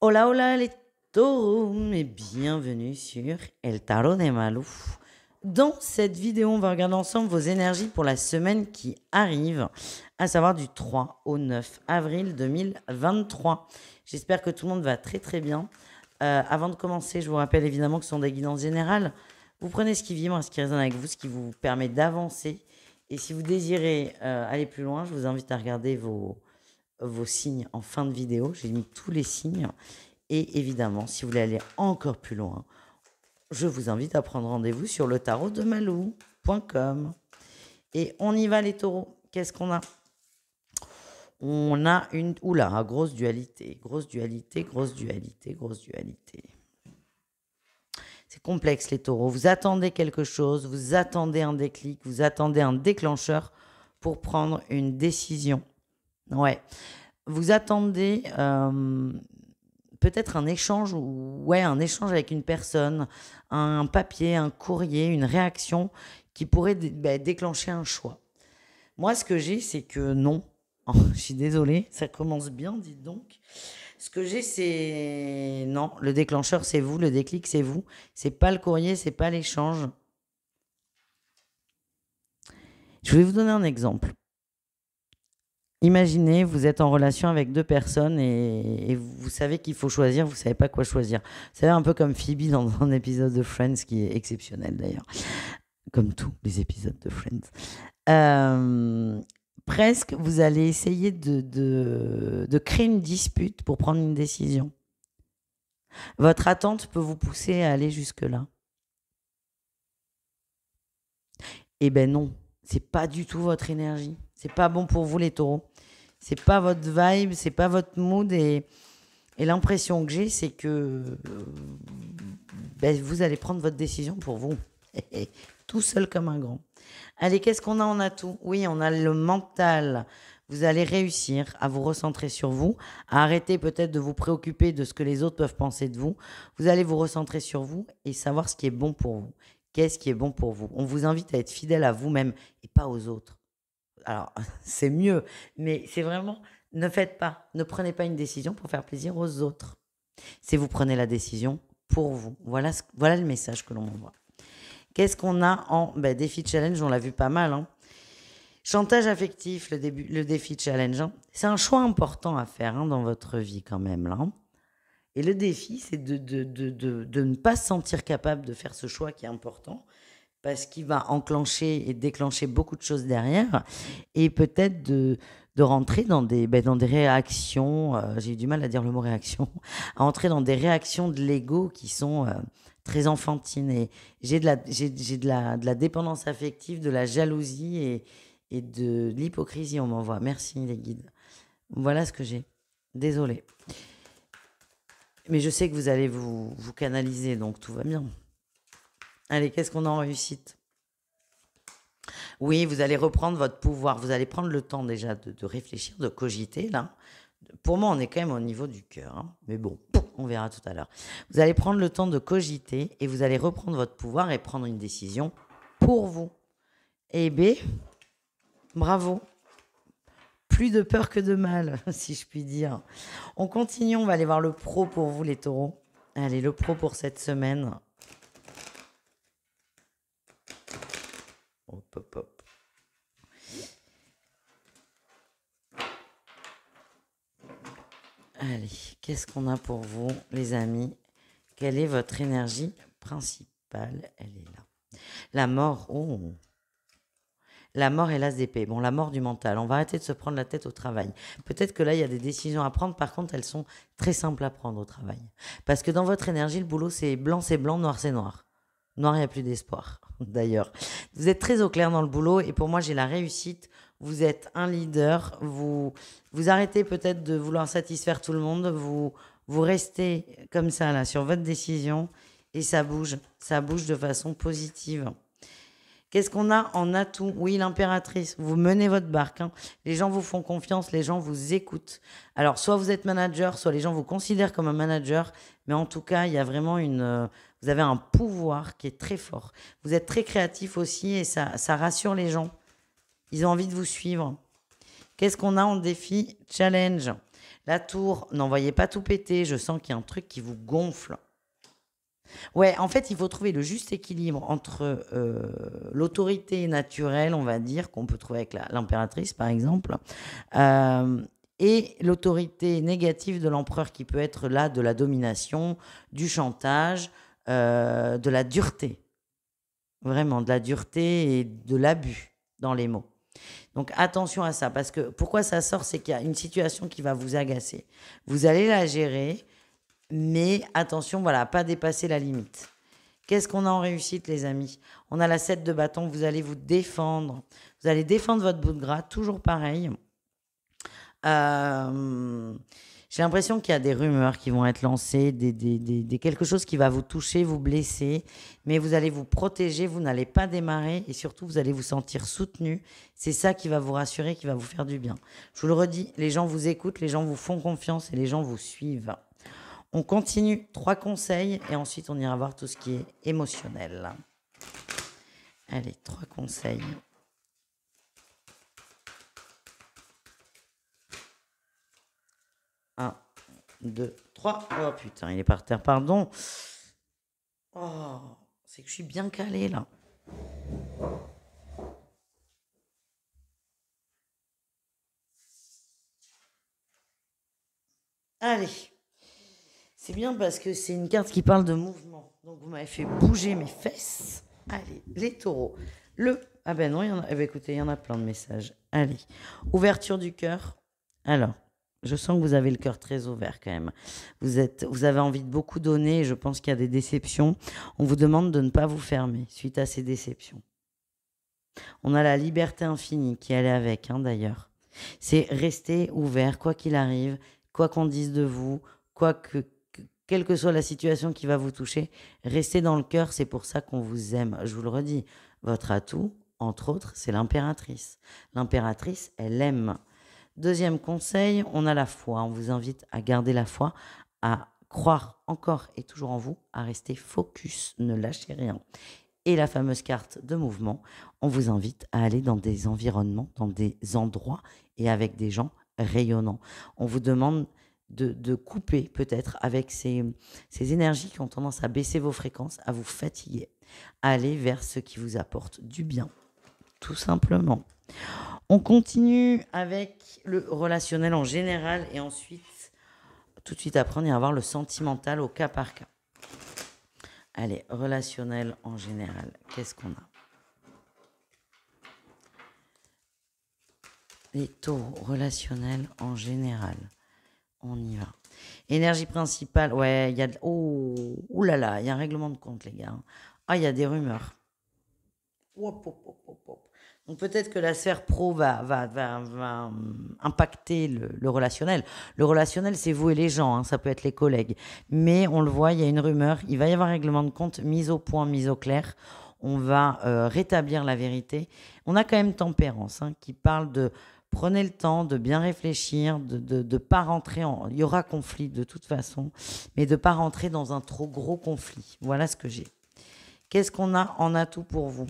Hola, hola les taureaux et bienvenue sur El Tarot de Malou. Dans cette vidéo, on va regarder ensemble vos énergies pour la semaine qui arrive, à savoir du 3 au 9 avril 2023. J'espère que tout le monde va très très bien. Avant de commencer, je vous rappelle évidemment que ce sont des guidances générales. Vous prenez ce qui vibre, ce qui résonne avec vous, ce qui vous permet d'avancer. Et si vous désirez aller plus loin, je vous invite à regarder vos signes en fin de vidéo. J'ai mis tous les signes. Et évidemment, si vous voulez aller encore plus loin, je vous invite à prendre rendez-vous sur le tarot de malou.com. Et on y va les taureaux. Qu'est-ce qu'on a? On a une... Oula, grosse dualité, grosse dualité, grosse dualité, grosse dualité. C'est complexe les taureaux. Vous attendez quelque chose, vous attendez un déclic, vous attendez un déclencheur pour prendre une décision. Ouais. Vous attendez peut-être un échange, un échange avec une personne, un papier, un courrier, une réaction qui pourrait déclencher un choix. Moi, ce que j'ai, c'est que non. Oh, je suis désolée, ça commence bien, dites donc. Ce que j'ai, c'est non. Le déclencheur, c'est vous. Le déclic, c'est vous. C'est pas le courrier, c'est pas l'échange. Je vais vous donner un exemple. Imaginez, vous êtes en relation avec deux personnes et vous savez qu'il faut choisir, vous ne savez pas quoi choisir. Vous savez, un peu comme Phoebe dans un épisode de Friends qui est exceptionnel d'ailleurs, comme tous les épisodes de Friends. Presque, vous allez essayer de créer une dispute pour prendre une décision. Votre attente peut vous pousser à aller jusque-là. Eh ben non, c'est pas du tout votre énergie. C'est pas bon pour vous les taureaux. C'est pas votre vibe, c'est pas votre mood et l'impression que j'ai, c'est que vous allez prendre votre décision pour vous. Tout seul comme un grand. Allez, qu'est-ce qu'on a en atout? Oui, on a le mental. Vous allez réussir à vous recentrer sur vous, à arrêter peut-être de vous préoccuper de ce que les autres peuvent penser de vous. Vous allez vous recentrer sur vous et savoir ce qui est bon pour vous. Qu'est-ce qui est bon pour vous? On vous invite à être fidèle à vous-même et pas aux autres. Alors, c'est mieux, mais c'est vraiment, ne faites pas, ne prenez pas une décision pour faire plaisir aux autres. C'est vous prenez la décision pour vous. Voilà le message que l'on m'envoie. Qu'est-ce qu'on a en défi challenge? On l'a vu pas mal. Hein. Chantage affectif, le défi challenge. Hein. C'est un choix important à faire dans votre vie quand même. Là, hein. Et le défi, c'est de ne pas se sentir capable de faire ce choix qui est important parce qu'il va enclencher et déclencher beaucoup de choses derrière et peut-être de rentrer dans des réactions, j'ai eu du mal à dire le mot réaction, à entrer dans des réactions de l'ego qui sont très enfantines. Et j'ai de la dépendance affective, de la jalousie et de l'hypocrisie, on m'envoie. Merci les guides. Voilà ce que j'ai. Désolée. Mais je sais que vous allez vous canaliser, donc tout va bien. Allez, qu'est-ce qu'on a en réussite? Oui, vous allez reprendre votre pouvoir. Vous allez prendre le temps déjà de réfléchir, de cogiter, là. Pour moi, on est quand même au niveau du cœur. Hein. Mais bon, on verra tout à l'heure. Vous allez prendre le temps de cogiter et vous allez reprendre votre pouvoir et prendre une décision pour vous. Eh bien, bravo. Plus de peur que de mal, si je puis dire. On continue, on va aller voir le pro pour vous, les taureaux. Allez, le pro pour cette semaine. Hop, hop, hop. Allez, qu'est-ce qu'on a pour vous, les amis? Quelle est votre énergie principale? Elle est là. La mort, oh. La mort et l'as d'épée. Bon, la mort du mental. On va arrêter de se prendre la tête au travail. Peut-être que là, il y a des décisions à prendre. Par contre, elles sont très simples à prendre au travail. Parce que dans votre énergie, le boulot, c'est blanc, noir, c'est noir. Noir, il n'y a plus d'espoir, d'ailleurs. Vous êtes très au clair dans le boulot et pour moi, j'ai la réussite. Vous êtes un leader. Vous arrêtez peut-être de vouloir satisfaire tout le monde. Vous restez comme ça, là, sur votre décision et ça bouge. Ça bouge de façon positive. Qu'est-ce qu'on a en atout? Oui, l'impératrice. Vous menez votre barque. Hein. Les gens vous font confiance, les gens vous écoutent. Alors, soit vous êtes manager, soit les gens vous considèrent comme un manager. Mais en tout cas, il y a vraiment vous avez un pouvoir qui est très fort. Vous êtes très créatif aussi et ça rassure les gens. Ils ont envie de vous suivre. Qu'est-ce qu'on a en défi challenge? La tour, n'envoyez pas tout péter. Je sens qu'il y a un truc qui vous gonfle. Ouais, en fait, il faut trouver le juste équilibre entre l'autorité naturelle, on va dire, qu'on peut trouver avec l'impératrice, par exemple, euh, et l'autorité négative de l'empereur, qui peut être là de la domination, du chantage, de la dureté. Vraiment, de la dureté et de l'abus dans les mots. Donc attention à ça, parce que pourquoi ça sort, c'est qu'il y a une situation qui va vous agacer. Vous allez la gérer, mais attention, voilà, pas dépasser la limite. Qu'est-ce qu'on a en réussite, les amis? On a la 7 de bâton, vous allez vous défendre. Vous allez défendre votre bout de gras, toujours pareil. J'ai l'impression qu'il y a des rumeurs qui vont être lancées, quelque chose qui va vous toucher, vous blesser, mais vous allez vous protéger, vous n'allez pas démarrer et surtout vous allez vous sentir soutenu. C'est ça qui va vous rassurer, qui va vous faire du bien. Je vous le redis, les gens vous écoutent, les gens vous font confiance et les gens vous suivent. On continue, 3 conseils et ensuite on ira voir tout ce qui est émotionnel. Allez, 3 conseils. 1, 2, 3. Oh putain, il est par terre, pardon. Oh, c'est que je suis bien calée là. Allez. C'est bien parce que c'est une carte qui parle de mouvement. Donc vous m'avez fait bouger mes fesses. Allez, les taureaux. Ah ben non, il y en a. Eh ben écoutez, il y en a plein de messages. Allez. Ouverture du cœur. Alors, je sens que vous avez le cœur très ouvert quand même. Vous avez envie de beaucoup donner. Je pense qu'il y a des déceptions. On vous demande de ne pas vous fermer suite à ces déceptions. On a la liberté infinie qui allait avec, hein, d'ailleurs. C'est rester ouvert, quoi qu'il arrive, quoi qu'on dise de vous, quelle que soit la situation qui va vous toucher, restez dans le cœur, c'est pour ça qu'on vous aime. Je vous le redis, votre atout, entre autres, c'est l'impératrice. L'impératrice, elle aime. Deuxième conseil, on a la foi. On vous invite à garder la foi, à croire encore et toujours en vous, à rester focus, ne lâchez rien. Et la fameuse carte de mouvement, on vous invite à aller dans des environnements, dans des endroits et avec des gens rayonnants. On vous demande de couper peut-être avec ces énergies qui ont tendance à baisser vos fréquences, à vous fatiguer, à aller vers ce qui vous apporte du bien, tout simplement. On continue avec le relationnel en général et ensuite, tout de suite après, on ira voir le sentimental au cas par cas. Allez, relationnel en général, qu'est-ce qu'on a? Les taureaux, relationnels en général. On y va. Énergie principale, ouais, il y a... Oh là là, il y a un règlement de compte, les gars. Ah, il y a des rumeurs. Donc peut-être que la sphère pro va impacter le relationnel. Le relationnel, c'est vous et les gens, hein, ça peut être les collègues. Mais on le voit, il y a une rumeur, il va y avoir un règlement de compte, mise au point, mise au clair. On va rétablir la vérité. On a quand même Tempérance, hein, qui parle de... Prenez le temps de bien réfléchir, de ne pas rentrer en... Il y aura conflit de toute façon, mais de ne pas rentrer dans un trop gros conflit. Voilà ce que j'ai. Qu'est-ce qu'on a en atout pour vous?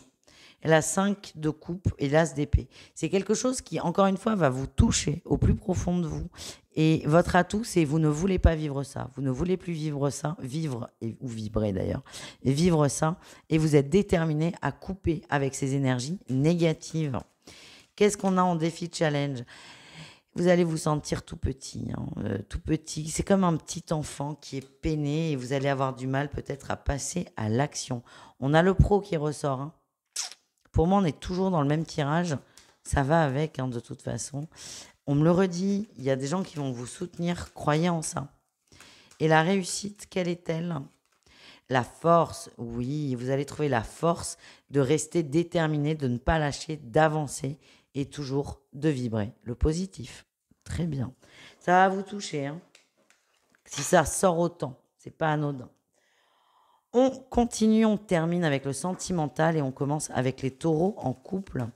La 5 de coupe et l'as d'épée. C'est quelque chose qui, encore une fois, va vous toucher au plus profond de vous. Et votre atout, c'est vous ne voulez pas vivre ça. Vous ne voulez plus vivre ça, ou vibrer d'ailleurs, et vivre ça. Et vous êtes déterminé à couper avec ces énergies négatives. Qu'est-ce qu'on a en défi challenge? Vous allez vous sentir tout petit, hein, tout petit. C'est comme un petit enfant qui est peiné et vous allez avoir du mal peut-être à passer à l'action. On a le pro qui ressort. Hein. Pour moi, on est toujours dans le même tirage. Ça va avec, hein, de toute façon. On me le redit, il y a des gens qui vont vous soutenir. Croyez en ça. Et la réussite, quelle est-elle? La force, oui, vous allez trouver la force de rester déterminé, de ne pas lâcher, d'avancer et toujours de vibrer le positif. Très bien. Ça va vous toucher, hein. Si ça sort autant, c'est pas anodin. On continue, on termine avec le sentimental et on commence avec les taureaux en couple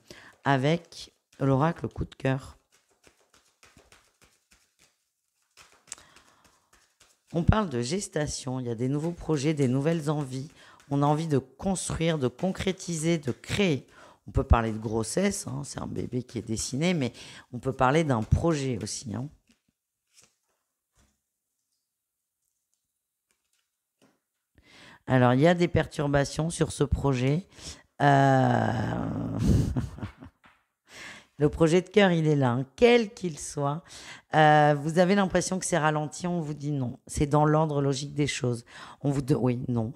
avec l'oracle coup de cœur. On parle de gestation, il y a des nouveaux projets, des nouvelles envies. On a envie de construire, de concrétiser, de créer. On peut parler de grossesse, hein, c'est un bébé qui est dessiné, mais on peut parler d'un projet aussi. Hein. Alors, il y a des perturbations sur ce projet. Euh, Le projet de cœur, il est là, hein, quel qu'il soit. Vous avez l'impression que c'est ralenti, on vous dit non. C'est dans l'ordre logique des choses. Oui, non.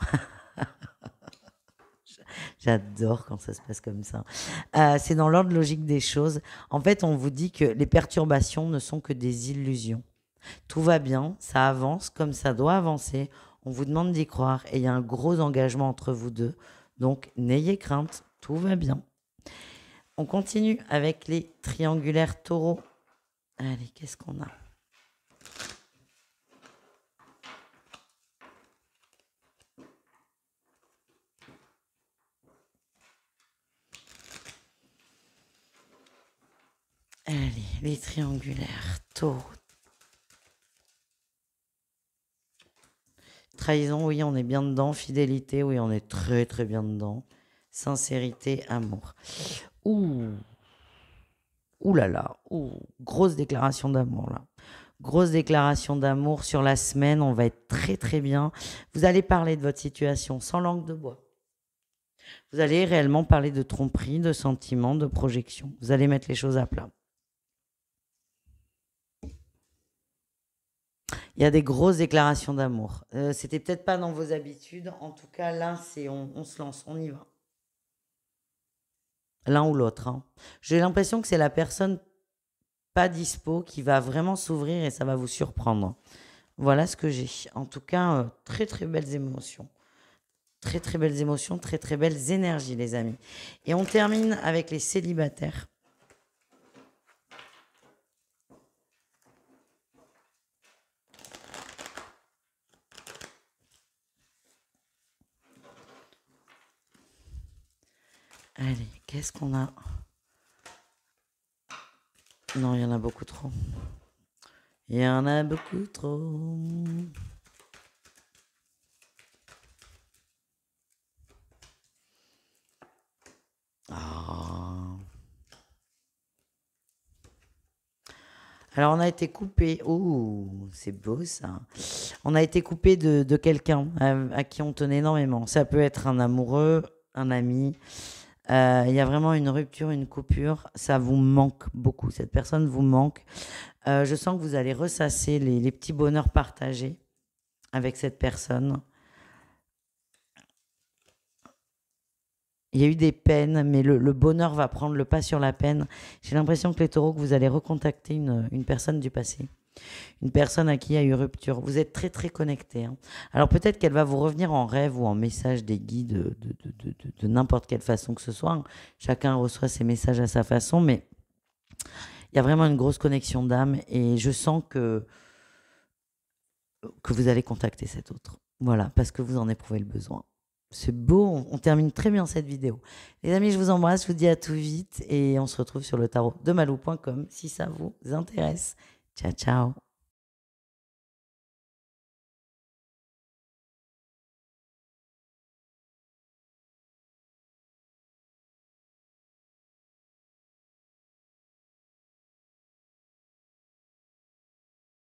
J'adore quand ça se passe comme ça. C'est dans l'ordre logique des choses. En fait, on vous dit que les perturbations ne sont que des illusions. Tout va bien, ça avance comme ça doit avancer. On vous demande d'y croire et il y a un gros engagement entre vous deux. Donc, n'ayez crainte, tout va bien. On continue avec les triangulaires taureaux. Allez, qu'est-ce qu'on a? Allez, les triangulaires taureaux. Trahison, oui, on est bien dedans. Fidélité, oui, on est très très bien dedans. Sincérité, amour. Ouh, ouh là là, ouh, grosse déclaration d'amour là. Grosse déclaration d'amour sur la semaine, on va être très très bien. Vous allez parler de votre situation sans langue de bois. Vous allez réellement parler de tromperie, de sentiments, de projection. Vous allez mettre les choses à plat. Il y a des grosses déclarations d'amour. C'était peut-être pas dans vos habitudes. En tout cas, là, c'est on se lance, on y va. L'un ou l'autre, hein. J'ai l'impression que c'est la personne pas dispo qui va vraiment s'ouvrir et ça va vous surprendre. Voilà ce que j'ai. En tout cas, très très belles émotions. Très très belles émotions, très très belles énergies, les amis. Et on termine avec les célibataires. Allez, qu'est-ce qu'on a? Non, il y en a beaucoup trop. Il y en a beaucoup trop. Ah. Alors, on a été coupé. Oh, c'est beau ça. On a été coupé de quelqu'un à qui on tenait énormément. Ça peut être un amoureux, un ami. Il y a vraiment une rupture, une coupure. Ça vous manque beaucoup. Cette personne vous manque. Je sens que vous allez ressasser les petits bonheurs partagés avec cette personne. Il y a eu des peines, mais le bonheur va prendre le pas sur la peine. J'ai l'impression que les taureaux, que vous allez recontacter une personne du passé. Une personne à qui il y a eu rupture. Vous êtes très très connectés, hein. Alors peut-être qu'elle va vous revenir en rêve ou en message des guides de n'importe quelle façon que ce soit, hein. Chacun reçoit ses messages à sa façon, mais il y a vraiment une grosse connexion d'âme et je sens que vous allez contacter cet autre. Voilà, parce que vous en éprouvez le besoin. C'est beau, on termine très bien cette vidéo. Les amis, je vous embrasse, je vous dis à tout vite et on se retrouve sur le tarot de malou.com si ça vous intéresse. Ciao, ciao.